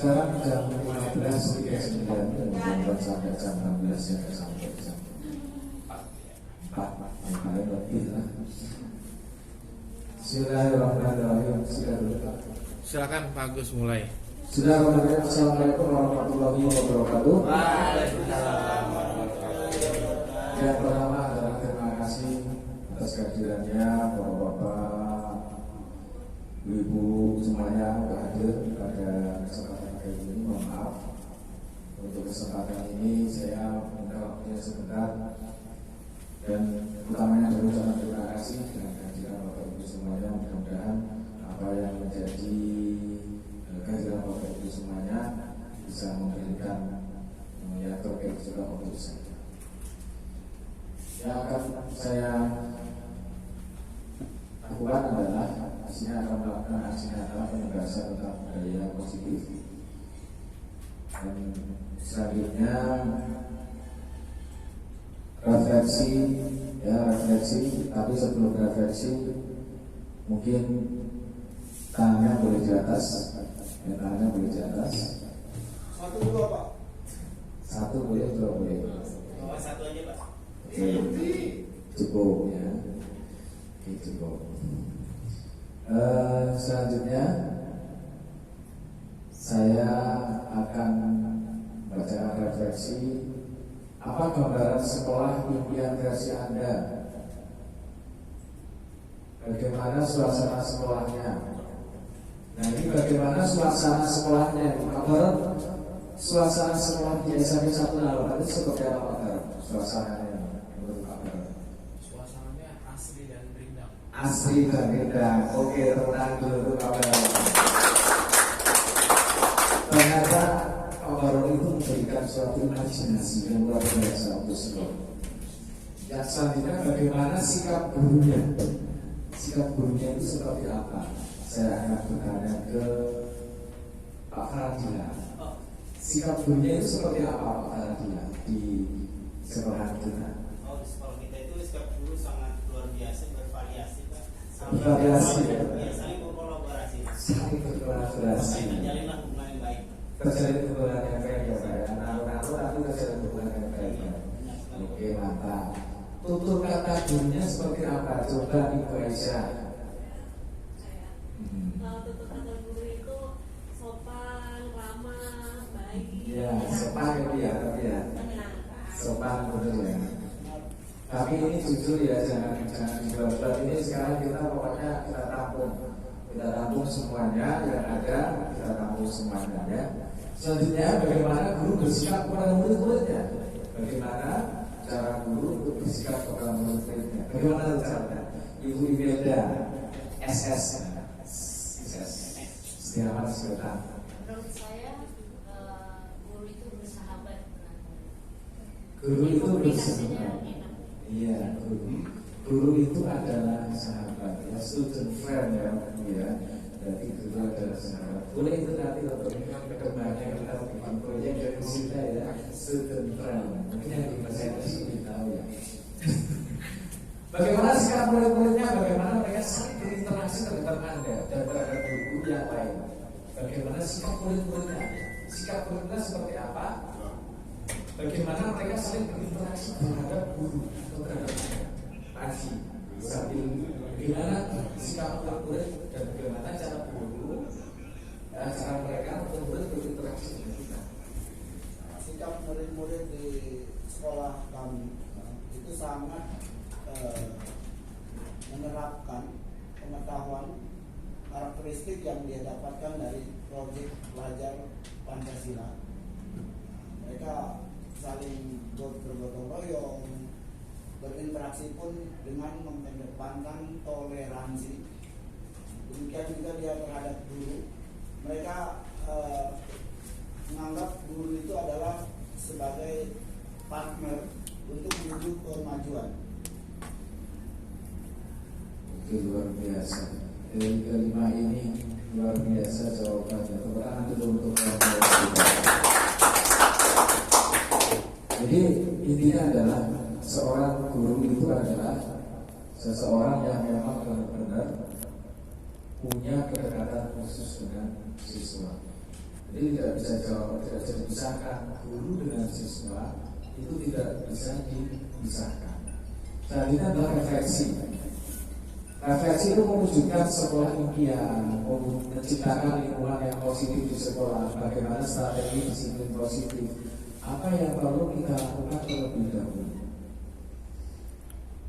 Sekarang jam 15.39 dan sampai jam 16 ya, sampai jam 4 yang paling lebih lah. Bismillahirrahmanirrahim. Silakan Pak Agus mulai. Bismillahirrahmanirrahim. Assalamualaikum warahmatullahi wabarakatuh. Waalaikumsalam. Yang pertama adalah terima kasih atas kehadirannya bapak-bapak, ibu semuanya yang hadir pada kesempatan kali ini. Mohon maaf untuk kesempatan ini saya minta waktunya sebentar, dan utamanya adalah ucapan terima kasih dengan kehadiran bapak ibu semuanya. Mudah-mudahan apa yang menjadi kehadiran bapak ibu semuanya bisa memberikan ya terkait juga untuk saya. Yang akan saya lakukan adalah di sini akan melakukan aksi nyata penegasan tentang budaya positif, dan selanjutnya refleksi, tapi sebelum refleksi mungkin tangannya boleh di atas, tangannya boleh di atas. Satu dua Pak. Satu boleh, dua boleh. Oh, satu aja Pak. Oke, cukup ya. Oke, cukup. Selanjutnya saya akan baca refleksi. Apa gambaran sekolah impian versi Anda? Bagaimana suasana sekolahnya? Nah, ini bagaimana suasana sekolahnya? Gambaran suasana sekolah di SMP 1 Lalu itu seperti apa, Pak? Suasananya menurut Pak? Suasananya asri dan rindang. Asri dan rindang. Oke, tenang dulu Pak. Ternyata Pak Baron itu memberikan suatu imajinasi yang luar biasa untuk sekolah. Yang selanjutnya bagaimana sikap gurunya? Sikap gurunya itu seperti apa? Saya akan bertanya ke Pak Faradila. Sikap gurunya itu seperti apa Pak Faradila di sekolah kita? Oh, di sekolah kita itu sikap guru sangat luar biasa, bervariasi Pak. Bervariasi ya? Saling berkolaborasi. Saling berkolaborasi. Menjalinlah hubungan yang baik. Terjalin hubungan yang baik ya Pak. Anak-anak tapi terjalin hubungan yang baik ya. Oke, mantap. Tutur kata gurunya seperti apa? Coba Ibu Aisyah. Tutur kata guru itu sopan, ramah, baik. Ya, sopan ya, tapi ya. Sopan betul ya. Tapi ini jujur ya, jangan dibuat-buat. Ini sekarang kita pokoknya kita tampung semuanya yang ada, kita tampung semuanya ya. Selanjutnya bagaimana guru bersikap kepada murid-muridnya? Bagaimana cara guru untuk bersikap kepada murid-muridnya? Bagaimana caranya? Ibu Imelda, SS. Setiawan Sultan. Menurut saya guru itu bersahabat dengan murid. Guru itu komunikasinya bersahabat. enak. Iya, guru itu adalah sahabat ya, student friend ya, Berarti guru adalah sahabat. Boleh itu nanti untuk kedepannya kita bikin proyek dari kita ya, student friend. Mungkin yang di bahasa Inggris lebih tahu ya. Bagaimana sikap murid-muridnya? Bagaimana mereka saling berinteraksi terhadap Anda dan terhadap guru yang lain? Bagaimana sikap murid-muridnya? Sikap muridnya seperti apa? Bagaimana mereka saling berinteraksi terhadap guru atau terhadap Anda? Sambil bagaimana sikap murid dan bagaimana cara guru, cara mereka untuk murid berinteraksi dengan kita? Sikap murid-murid di sekolah kami itu sangat menerapkan pengetahuan karakteristik yang dia dapatkan dari proyek belajar Pancasila. Mereka saling bergotong royong, berinteraksi pun dengan mengedepankan toleransi. Demikian juga dia terhadap guru. Mereka menganggap guru itu adalah sebagai partner untuk menuju kemajuan. Itu luar biasa. Dari kelima ini luar biasa jawabannya. Tepuk tangan dulu untuk Jadi intinya adalah seorang guru itu adalah seseorang yang memang benar-benar punya kedekatan khusus dengan siswa. Jadi tidak bisa dipisahkan guru dengan siswa, itu tidak bisa dipisahkan. Selanjutnya adalah refleksi. Refleksi itu mewujudkan sebuah impian, menciptakan lingkungan yang positif di sekolah. Bagaimana strategi disiplin positif? Apa yang perlu kita lakukan terlebih dahulu?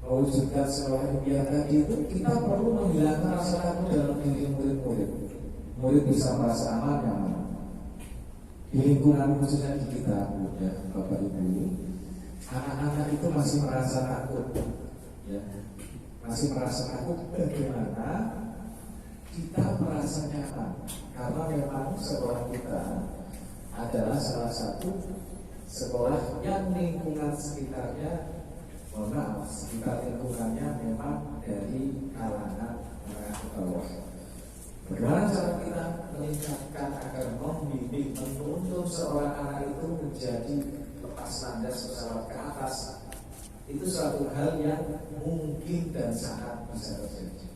Mewujudkan sebuah impian tadi itu kita perlu menghilangkan rasa takut dalam diri murid-murid. Murid bisa merasa aman, nyaman di lingkungan khususnya di kita, ya, Bapak Ibu. Anak-anak itu masih merasa takut, ya, masih merasa takut. Bagaimana kita merasa nyaman? Karena memang sekolah kita adalah salah satu sekolah yang lingkungan sekitarnya, mohon maaf, sekitar lingkungannya memang dari kalangan menengah ke bawah. Bagaimana cara kita meningkatkan agar membimbing, menuntun seorang anak itu menjadi lepas landas pesawat ke atas? Itu suatu hal yang mungkin dan sangat bisa terjadi.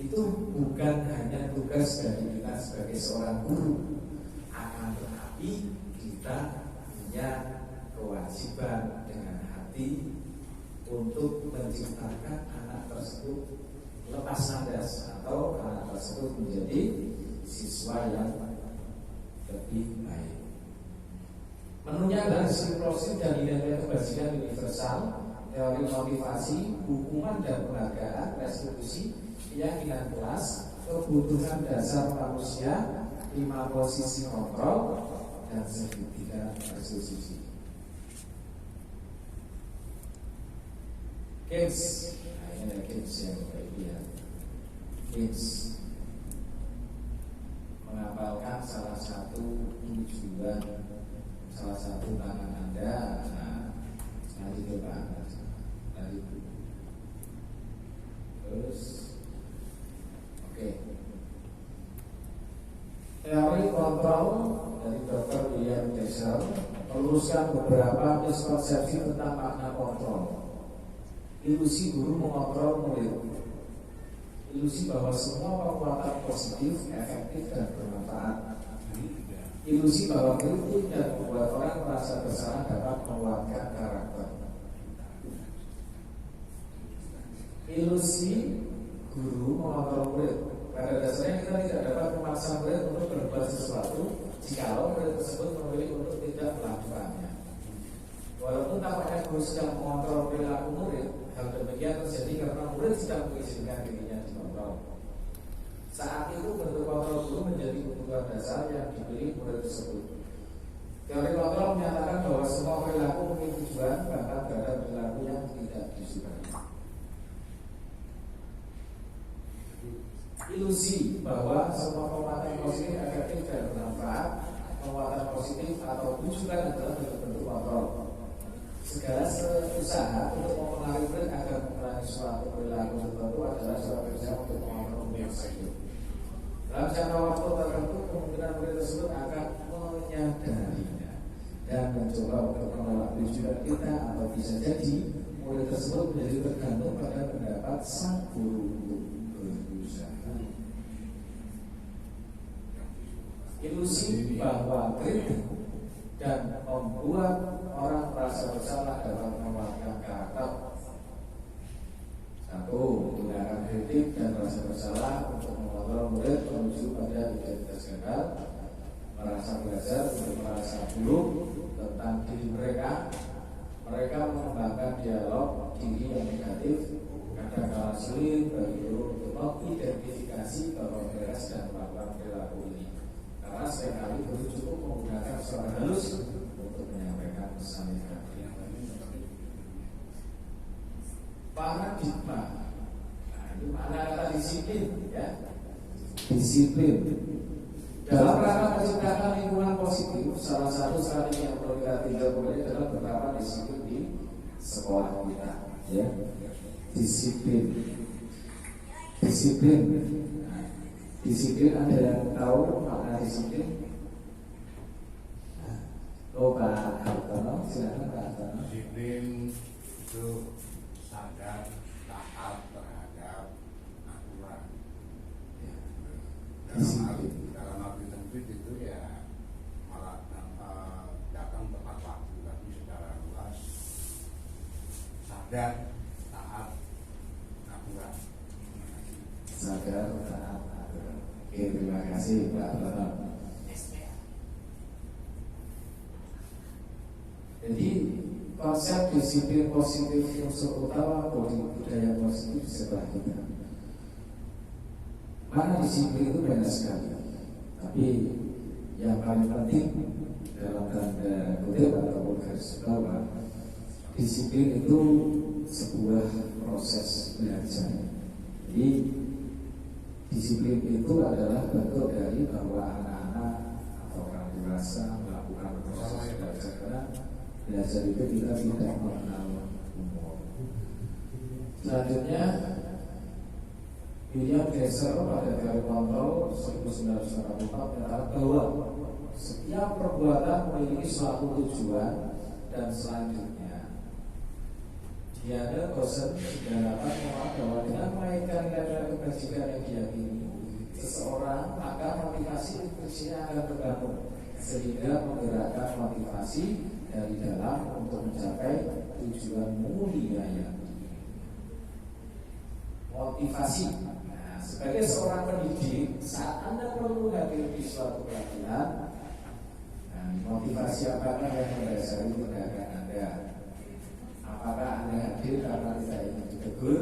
Itu bukan hanya tugas dari kita sebagai seorang guru, akan tetapi kita punya kewajiban dengan hati untuk menciptakan anak tersebut lepas landas atau anak tersebut menjadi siswa yang lebih baik. Menunya adalah disiplin dan identitas kebajikan universal, teori motivasi, hukuman dan penghargaan, restitusi, keyakinan kelas, kebutuhan dasar manusia, 5 posisi kontrol, dan segitiga restitusi. Games, nah ini ada games yang baik ya. Games menghafalkan salah satu tujuan, salah satu tangan Anda. Nah, nanti coba tadi. Terus, oke. Teori kontrol dari Dr. William Jassel meluruskan beberapa miskonsepsi tentang makna kontrol. Ilusi guru mengontrol murid. Ilusi bahwa semua perbuatan positif, efektif dan bermanfaat. Ilusi bahwa kritik dan membuat orang merasa bersalah dapat menguatkan karakter. Ilusi guru mengontrol murid. Pada dasarnya kita tidak dapat memaksa murid untuk berbuat sesuatu jikalau murid tersebut memilih untuk tidak melakukannya. Walaupun tampaknya guru sedang mengontrol perilaku murid, hal demikian terjadi karena murid sedang mengizinkan dirinya dikontrol. Saat itu bentuk kontrol guru menjadi kebutuhan dasar yang dipilih murid tersebut. Teori kontrol menyatakan bahwa semua perilaku memiliki tujuan, bahkan terhadap perilaku yang tidak disukai. Ilusi bahwa semua penguatan positif, efektif dan bermanfaat, penguatan positif atau tujuan adalah bentuk kontrol. Segala usaha untuk mempengaruhi murid agar mengurangi suatu perilaku tertentu adalah suatu kerja untuk mengontrol murid tersebut. Dalam jangka waktu tertentu, kemungkinan murid tersebut akan menyadarinya dan mencoba untuk menolak tujuan kita, atau bisa jadi murid tersebut menjadi tergantung pada pendapat sang guru untuk berusaha. Ilusi bahwa kritik dan membuat orang merasa bersalah dapat menguatkan karakter. 1. Menggunakan kritik dan rasa bersalah untuk mengontrol murid menuju pada identitas gagal, merasa belajar untuk merasa buruk tentang diri mereka. Mereka mengembangkan dialog diri yang negatif, kadang-kadang sulit bagi guru untuk mengidentifikasi bahwa mereka sedang melakukan perilaku ini. Karena seringkali guru cukup menggunakan suara halus untuk menyampaikan pesan yang paradigma. Nah, ini makna kata disiplin, ya. Disiplin. Dalam rangka menciptakan lingkungan positif, salah satu strategi yang perlu kita tinjau kembali adalah beberapa disiplin di sekolah kita, ya. Disiplin. Disiplin. Nah, disiplin, ada yang tahu makna disiplin? Oh, Pak Hartono, silakan Pak Hartono. Disiplin itu sadar, taat terhadap aturan. Dalam arti itu ya malah datang tepat waktu, tapi secara luas sadar, taat, aturan. Sadar, taat, aturan. Oke, terima kasih Pak Bapak. Jadi konsep disiplin positif unsur utama budaya positif di sebelah kita. Mana disiplin itu banyak sekali, tapi yang paling penting dalam tanda kutip ataupun garis bawah, disiplin itu sebuah proses belajar. Jadi disiplin itu adalah bentuk dari bahwa anak-anak atau orang dewasa melakukan proses belajar, karena belajar itu kita tidak mengenal umur. Selanjutnya William Glasser pada teori kontrol 1984 menyatakan bahwa setiap perbuatan memiliki suatu tujuan, dan selanjutnya Diana Gosen dapat mengatakan bahwa dengan menaikkan nilai kebajikan yang diyakini seseorang, maka motivasi intrinsiknya akan terbangun sehingga menggerakkan motivasi dari dalam untuk mencapai tujuan mulia yang motivasi. Nah, sebagai seorang pendidik, saat Anda perlu hadir di suatu pelatihan, nah, motivasi apakah yang mendasari tindakan Anda? Apakah Anda hadir karena tidak ingin ditegur?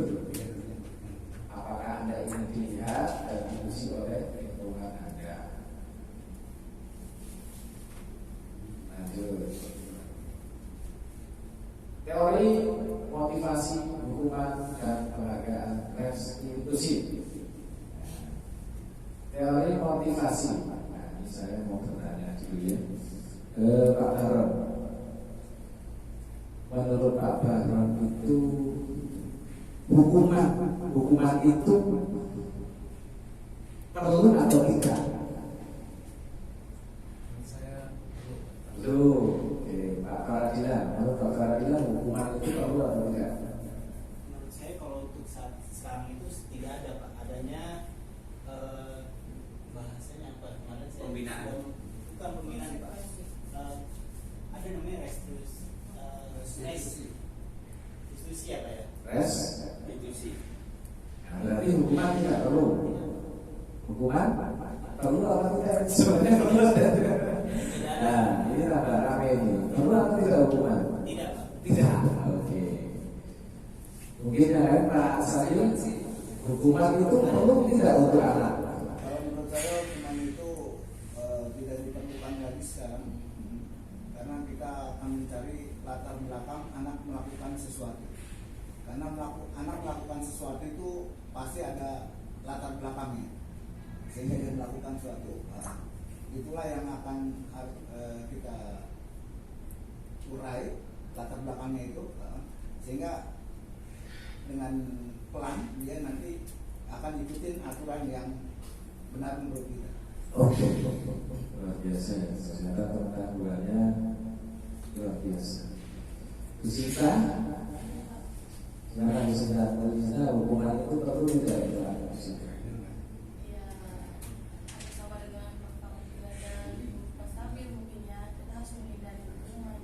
Apakah Anda ingin dilihat dan dipuji oleh lingkungan Anda? Lanjut. Teori motivasi, hukuman, dan penghargaan restitusi. Teori motivasi. Nah, ini saya mau bertanya dulu ya ke Pak Baron. Menurut Pak Baron itu hukuman itu perlu atau tidak? Saya Perlu. Oke, Pak Faradila. Menurut Pak Faradila hukuman itu perlu atau tidak? Menurut saya kalau untuk saat sekarang itu tidak ada Pak, adanya bahasanya apa kemarin saya Pembinaan. bukan pembinaan Pak. Ada namanya restitusi apa ya? Restitusi. Nah, berarti hukuman tidak perlu. Hukuman perlu atau tidak? Sebenarnya perlu. Nah, ini rada rame ini. Perlu atau tidak hukuman? Tidak Pak. Tidak. Oke. Mungkin ya Pak Salim, hukuman itu perlu tidak untuk anak? Kalau menurut saya hukuman itu tidak diperlukan lagi sekarang, karena kita akan mencari latar belakang anak melakukan sesuatu. Karena anak melakukan sesuatu itu pasti ada latar belakangnya, sehingga dia melakukan sesuatu. Itulah yang akan kita urai latar belakangnya itu, sehingga dengan pelan dia nanti akan ikutin aturan yang benar menurut kita. Oke, luar biasa ya. Ternyata pengetahuannya luar biasa. Bu Sinta, silakan Bu Sinta. Bu Sinta, hukuman itu perlu tidak ya? Bu Sinta? Ya, sama dengan perkara dan stabil mungkin ya, kita harus menghindari hukuman.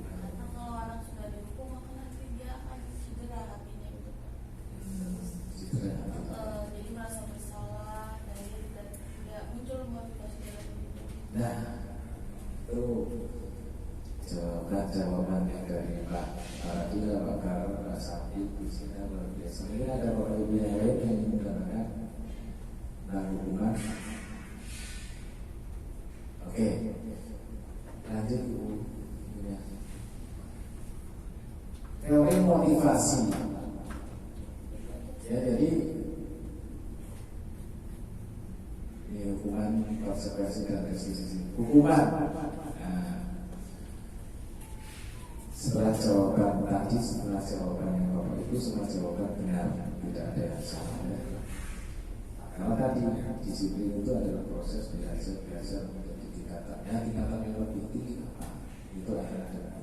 Karena kalau anak sudah dihukum, maka nanti dia akan cedera hatinya gitu. Jadi merasa bersalah dan dia tidak muncul motivasi dalam hidup. Nah, itu jawaban yang dari Pak Faradila, Pak Baron, Pak Sabdi, Bu Sinta luar biasa. Ini ada Bapak Ibu yang lain yang ingin menambahkan tentang hukuman. Oke, lanjut Bu. Teori motivasi. Ya, jadi ini hukuman, konsekuensi dan restitusi. Hukuman. Nah, setelah jawaban tadi, setelah jawaban yang Bapak Ibu, semua jawaban benar, tidak ada yang salah ya. Karena tadi disiplin itu adalah proses belajar menjadi tingkatan yang lebih tinggi. Itu adalah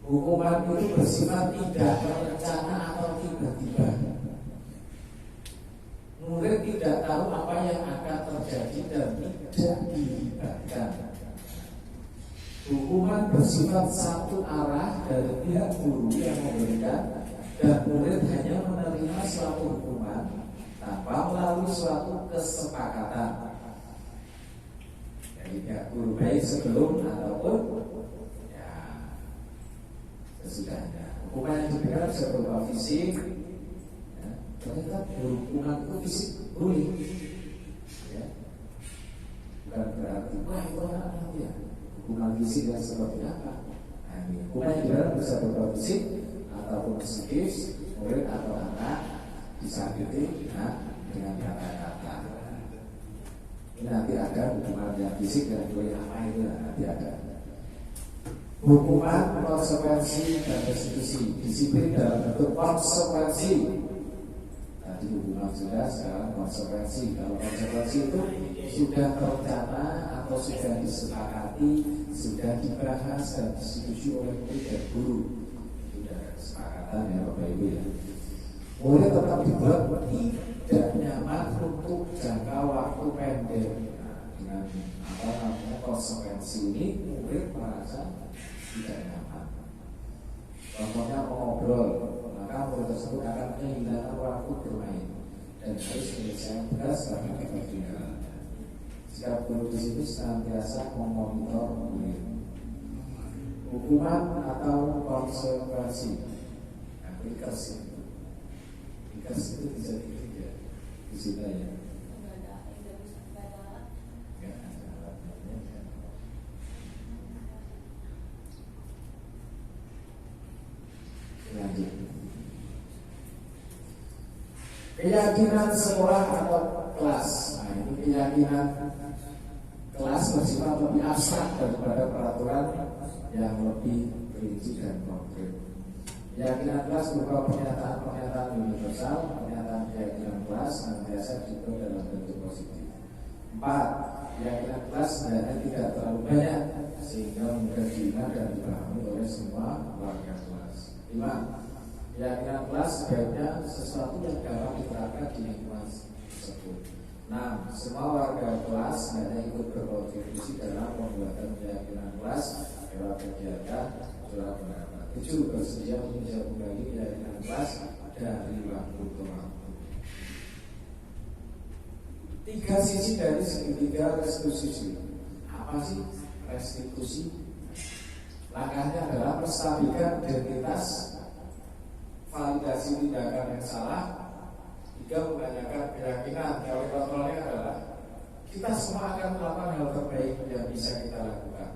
hukuman itu bersifat tidak terencana atau tiba-tiba. murid tidak tahu apa yang akan terjadi dan tidak dilibatkan. Hukuman bersifat satu arah dari pihak guru yang memberikan, dan murid hanya menerima suatu hukuman tanpa melalui suatu kesepakatan dari pihak guru, baik sebelum ataupun ya sesudahnya. Hukuman yang diberikan bisa berupa fisik, ya, ternyata hukuman itu fisik boleh, ya. Bukan berarti wah itu anak ya. Hukuman fisik yang seperti apa? Nah, ini hukuman yang diberikan bisa berupa fisik ataupun psikis, murid atau anak disakiti dengan kata-kata. Ini nanti ada hukuman yang fisik dan boleh apa itu nanti ada. Hukuman, konsekuensi dan restitusi, disiplin dalam bentuk konsekuensi. Tadi hukuman sudah, sekarang konsekuensi. Kalau konsekuensi itu sudah terencana atau sudah disepakati, sudah dibahas dan disetujui oleh murid dan guru. Itu sudah kesepakatan ya Bapak Ibu ya. Murid tetap dibuat tidak nyaman untuk jangka waktu pendek. Nah, dengan apa namanya konsekuensi ini murid merasa tidak nyaman. Contohnya mengobrol, maka murid tersebut akan kehilangan waktu bermain dan harus menyelesaikan tugas karena ketertinggalan. Sikap guru di situ senantiasa memonitor murid. Hukuman atau konsekuensi, nah, Ikers itu bisa dikira di situ ya. Nggak ada alat. Nggak ada alatnya ya. Lanjut. Keyakinan sekolah atau kelas. Nah, ini keyakinan kelas bersifat lebih abstrak daripada peraturan yang lebih rinci dan konkret. Keyakinan kelas berupa pernyataan universal, pernyataan keyakinan kelas senantiasa dibentuk dalam bentuk positif. 4. Keyakinan kelas sebenarnya tidak terlalu banyak sehingga mudah diingat dan dipahami oleh semua warga kelas. 5. Keyakinan kelas sebaiknya sesuatu yang dapat diterapkan di lingkungan tersebut. 6. Semua warga kelas hanya ikut berkontribusi dalam pembuatan keyakinan kelas lewat kegiatan surat pendapat. 7. Bersedia meninjau kembali keyakinan kelas dari waktu ke waktu. 3 sisi dari segitiga restitusi. Apa sih restitusi? Langkahnya adalah menstabilkan identitas, validasi tindakan yang salah. 3. Menanyakan keyakinan. Teori kontrolnya adalah kita semua akan melakukan hal terbaik yang bisa kita lakukan.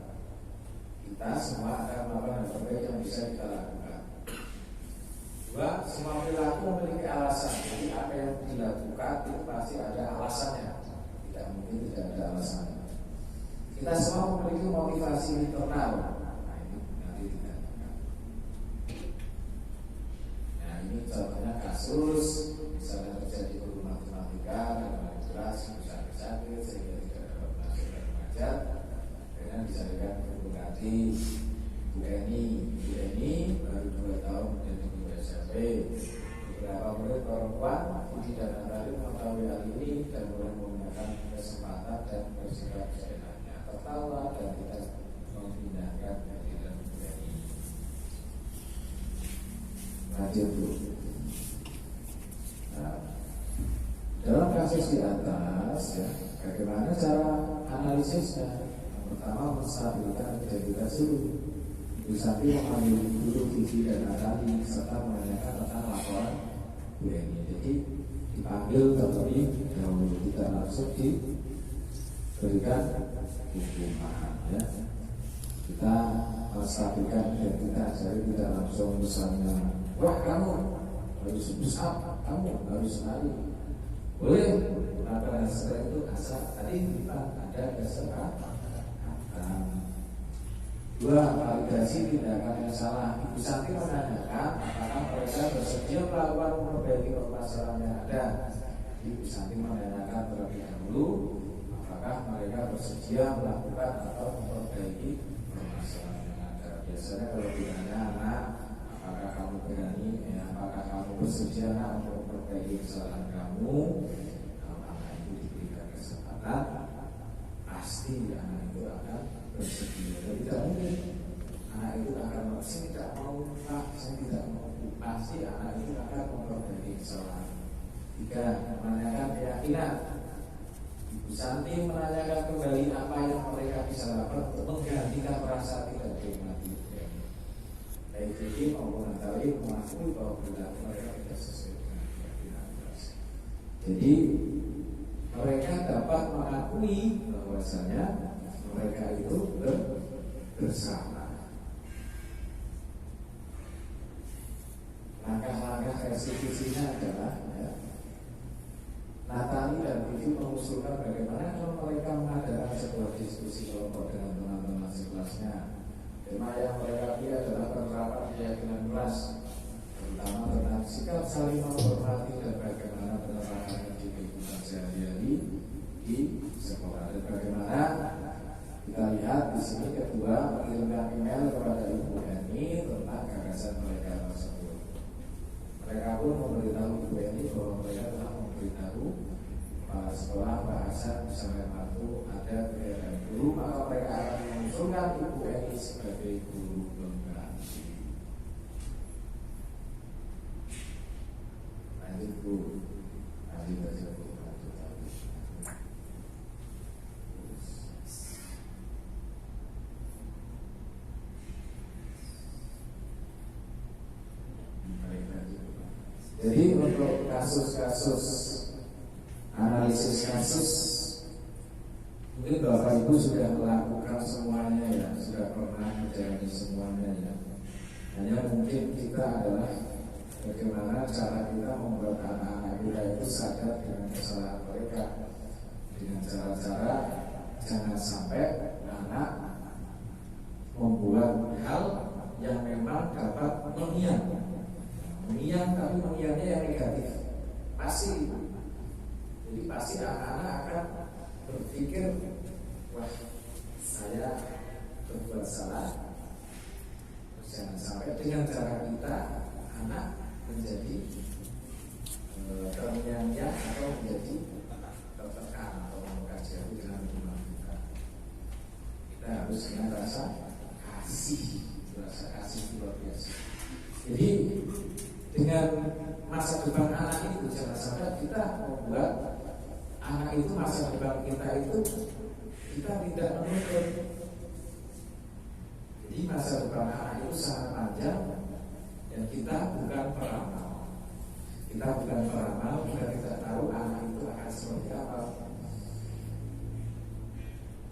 Kita semua akan melakukan hal terbaik yang bisa kita lakukan. 2. Semua perilaku memiliki alasan. Jadi apa yang dilakukan itu pasti ada alasannya. Tidak mungkin tidak ada alasannya. Kita semua memiliki motivasi internal. Nah ini nanti ditanyakan. Nah ini contohnya kasus misalnya terjadi guru matematika dalam kelas sakit sehingga tidak dapat masuk dan mengajar. Dengan disampaikan ke Bu Kati, Bu Eni baru 2 tahun menjadi guru SMP. Beberapa murid perempuan tidak tadi mengetahui hal ini dan mulai menggunakan kesempatan dan bersikap seenaknya, tertawa dan tidak memindahkan kehadiran Bu Eni. Lanjut Bu. Nah, dalam kasus di atas ya, bagaimana cara analisisnya? Pertama, menstabilkan identitas dulu. Di samping mengambil guru TV dan Natali serta menanyakan tentang laporan Bu Eni. Jadi dipanggil terlebih dahulu, tidak langsung diberikan hukuman. Ya. Kita menstabilkan identitas, jadi tidak langsung misalnya, wah kamu harus besar, kamu harus lari. Boleh, maka setelah itu asal tadi kita ada kesepakatan. 2. Validasi tindakan yang salah. Ibu Santi menanyakan apakah mereka bersedia melakukan memperbaiki permasalahan yang ada. Ibu Santi menanyakan terlebih dahulu apakah mereka bersedia melakukan atau memperbaiki permasalahan yang ada. Biasanya kalau ditanya anak, apakah kamu berani, apakah kamu bersedia untuk memperbaiki kesalahan kamu, Tiga, menanyakan keyakinan. Ibu Santi menanyakan kembali apa yang mereka bisa lakukan untuk menggantikan rasa tidak dinikmati. Baik Vicky maupun Natali mengakui bahwa perilaku mereka tidak sesuai dengan keyakinan. Jadi mereka dapat mengakui bahwasanya mereka itu bersama. Langkah-langkah restitusinya adalah Natali dan Vivi mengusulkan bagaimana kalau mereka mengadakan sebuah diskusi kelompok dengan teman-teman sekelasnya. Tema yang mereka pilih adalah penerapan keyakinan kelas, terutama tentang sikap saling menghormati dan bagaimana penerapannya di kehidupan sehari-hari di sekolah. Dan bagaimana kita lihat di sini kedua mengirimkan email kepada Ibu Eni tentang gagasan mereka tersebut. Mereka pun memberitahu Ibu Eni bahwa mereka telah memberitahu kepala sekolah bahasan bersama waktu ada kegiatan guru, maka mereka akan mengusulkan Ibu Eni sebagai guru pengganti. Lanjut Bu, lanjut aja Bu. Jadi untuk kasus-kasus analisis kasus mungkin Bapak Ibu sudah melakukan semuanya ya, sudah pernah menjalani semuanya ya. Hanya mungkin kita adalah bagaimana cara kita membuat anak-anak kita itu sadar dengan kesalahan mereka dengan cara-cara jangan sampai anak membuat hal yang memang dapat mengiang, tapi mengiangnya yang negatif pasti. Jadi pasti anak-anak akan berpikir, wah saya berbuat salah. Jangan sampai dengan cara kita anak menjadi terngiang-ngiang atau menjadi tertekan atau mengkaji dengan hubungan kita. Kita harus dengan rasa kasih luar biasa. Jadi dengan masa depan anak itu jangan sampai kita membuat anak itu masa depan kita itu kita tidak menuntut. Jadi masa depan anak itu sangat panjang dan kita bukan peramal. Kita tidak tahu anak itu akan seperti apa.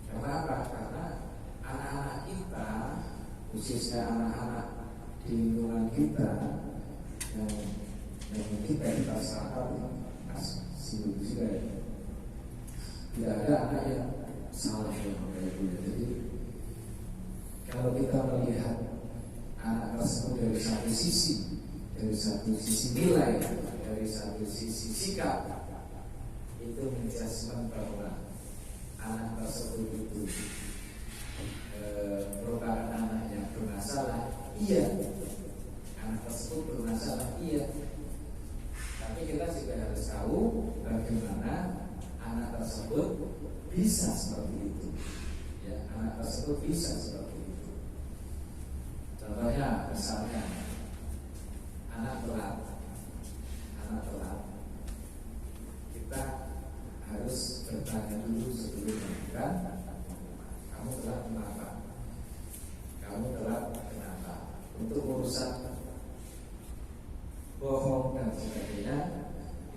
Karena apa? Karena anak-anak kita, khususnya anak-anak di lingkungan kita yang kita masyarakat sibuk juga ya. Tidak ada anak yang salah yang kayak gitu. Jadi kalau kita melihat anak tersebut dari satu sisi nilai, dari satu sisi sikap, itu menjudgment bahwa anak tersebut itu merupakan anak yang bermasalah. Iya, anak tersebut bermasalah. Iya, tapi kita juga harus tahu bagaimana anak tersebut bisa seperti itu. Ya, anak tersebut bisa seperti itu. Contohnya, misalnya anak telat, kita harus bertanya dulu sebelum melakukan. Kamu telat kenapa? Untuk urusan bohong dan sebagainya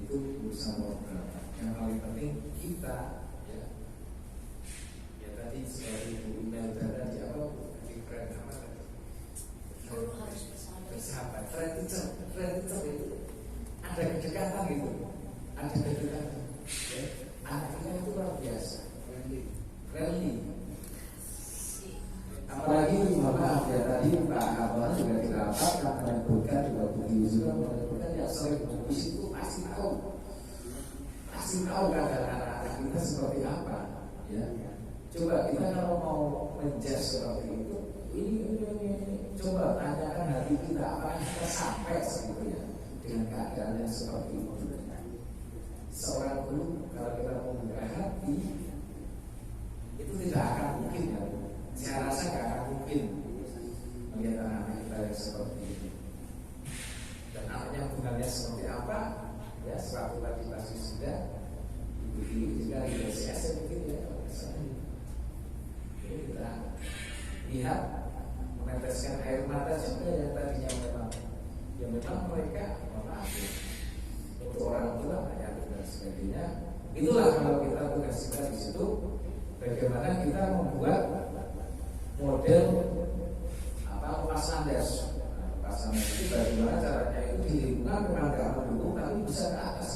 itu urusan program. Yang paling penting kita ya tadi seperti Bu email tadi apa di friend apa tadi? Guru harus bersahabat. Friend itu ada kedekatan gitu, ada kedekatan. Ya. Anak kita itu luar biasa, friendly. Apalagi maaf ya tadi Pak Abang juga dirapat menyebutkan juga bukti juga menyebutkan yang sering bukti itu pasti tahu keadaan anak-anak kita seperti apa ya. Coba kita kalau mau menjudge seperti itu ini coba tanyakan hati kita apakah kita sampai sebetulnya dengan keadaan yang seperti itu. Seorang guru kalau kita mau membuka hati itu tidak akan mungkin ya. Saya rasa gak akan mungkin melihat anak-anak kita yang seperti itu. Dan anaknya hubungannya seperti apa, ya selaku wajib juga ibu juga ISS mungkin ya. Jadi kita lihat meneteskan air mata juga yang tadinya memang mereka untuk orang tua ya dan sebagainya. Itulah kalau kita tugas kita di situ bagaimana kita membuat model pasandas. Pasandas itu bagaimana caranya itu di lingkungan memang gak mendukung tapi bisa ke atas.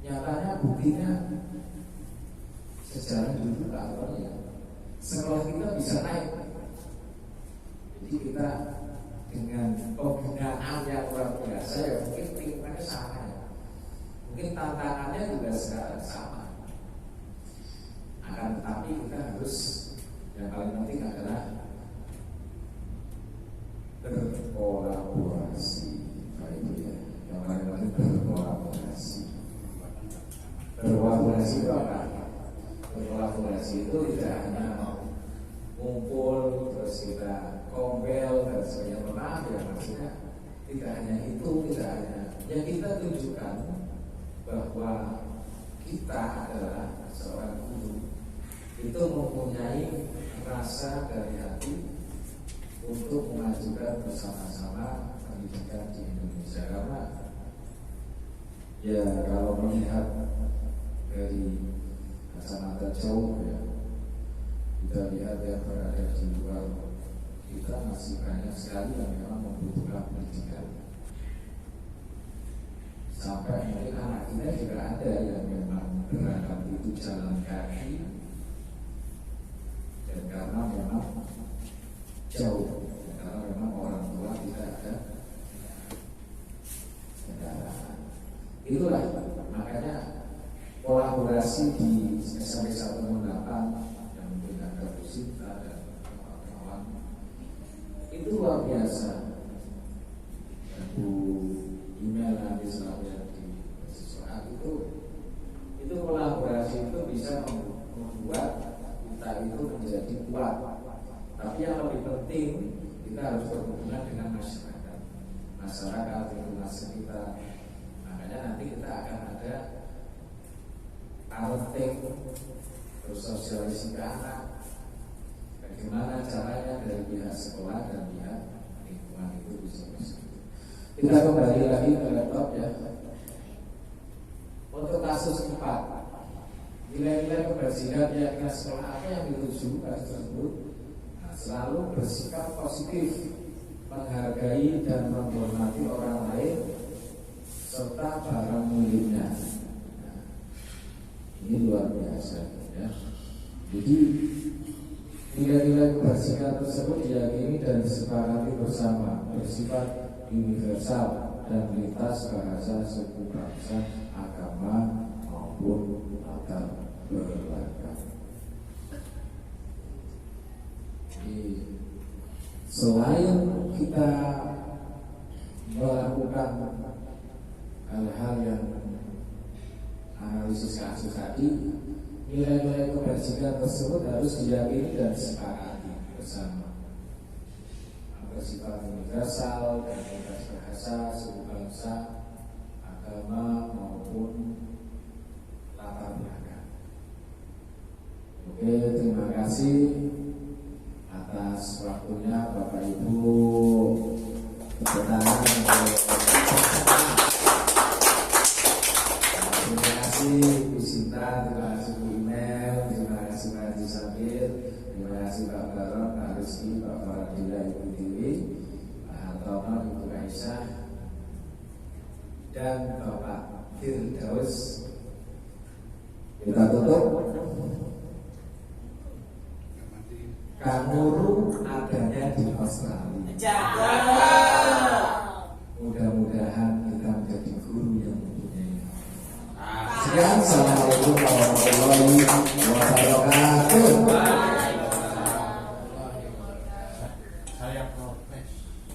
Nyatanya buktinya sejarah dulu awalnya sekolah kita bisa naik. Jadi kita dengan pembinaan yang luar biasa ya mungkin lingkungannya sama ya. Mungkin tantangannya juga sekarang sama. Akan tetapi kita harus yang paling penting adalah berkolaborasi. Itu ya. Yang paling penting berkolaborasi. Berkolaborasi itu apa? Berkolaborasi itu tidak hanya ngumpul terus kita kompel dan sebagainya. Maaf ya maksudnya tidak hanya itu, tidak hanya yang kita tunjukkan bahwa kita adalah seorang guru itu mempunyai rasa dari hati untuk memajukan bersama-sama pendidikan di Indonesia. Karena ya kalau melihat dari kacamata jauh ya, kita lihat yang berada di luar, kita masih banyak sekali yang memang membutuhkan pendidikan. Sampai mungkin anak kita juga ada yang memang berangkat itu jalan kaki, dan karena memang jauh, karena memang orang tua tidak ada kendaraan. Itulah makanya kolaborasi di SMP 108 yang memberikan Gabusita dan kawan-kawan itu luar biasa. Bu email nanti selalu di siswa itu kolaborasi itu bisa membuat kita itu menjadi kuat. Tapi yang lebih penting kita harus berhubungan dengan masyarakat lingkungan sekitar. Makanya nanti kita akan ada parenting bersosialisasi ke anak. Bagaimana caranya dari pihak sekolah dan pihak lingkungan itu bisa bersama. Kita kembali lagi ke laptop ya. Untuk kasus 4, nilai-nilai kebersihan keyakinan sekolah apa yang dituju kasus tersebut? Nah, selalu bersikap positif, menghargai dan menghormati orang lain serta barang miliknya. Nah, ini luar biasa ya. Jadi nilai-nilai kebersihan tersebut diyakini dan disepakati bersama, bersifat universal dan lintas bahasa, suku, bangsa, agama maupun latar belakang. Selain kita melakukan hal-hal yang analisis kasus tadi, nilai-nilai kebersihan tersebut harus diyakini dan disepakati bersama, bersifat universal dan lintas bahasa, suku, bangsa, agama maupun latar belakang. Oke, terima kasih atas waktunya Bapak Ibu. Tepuk tangan. Terima kasih Bu Sinta, terima kasih Bu Imel, terima kasih Pak Haji Sabir, terima kasih Pak Barok, Pak Rizky, Pak Faradila, Ibu Tiwi, Pak Hartono, Ibu Aisyah, dan Bapak Firdaus. Kita tutup. Kanguru adanya di Australia. Mudah-mudahan kita menjadi guru yang mempunyai. Sekian, assalamualaikum warahmatullahi wabarakatuh.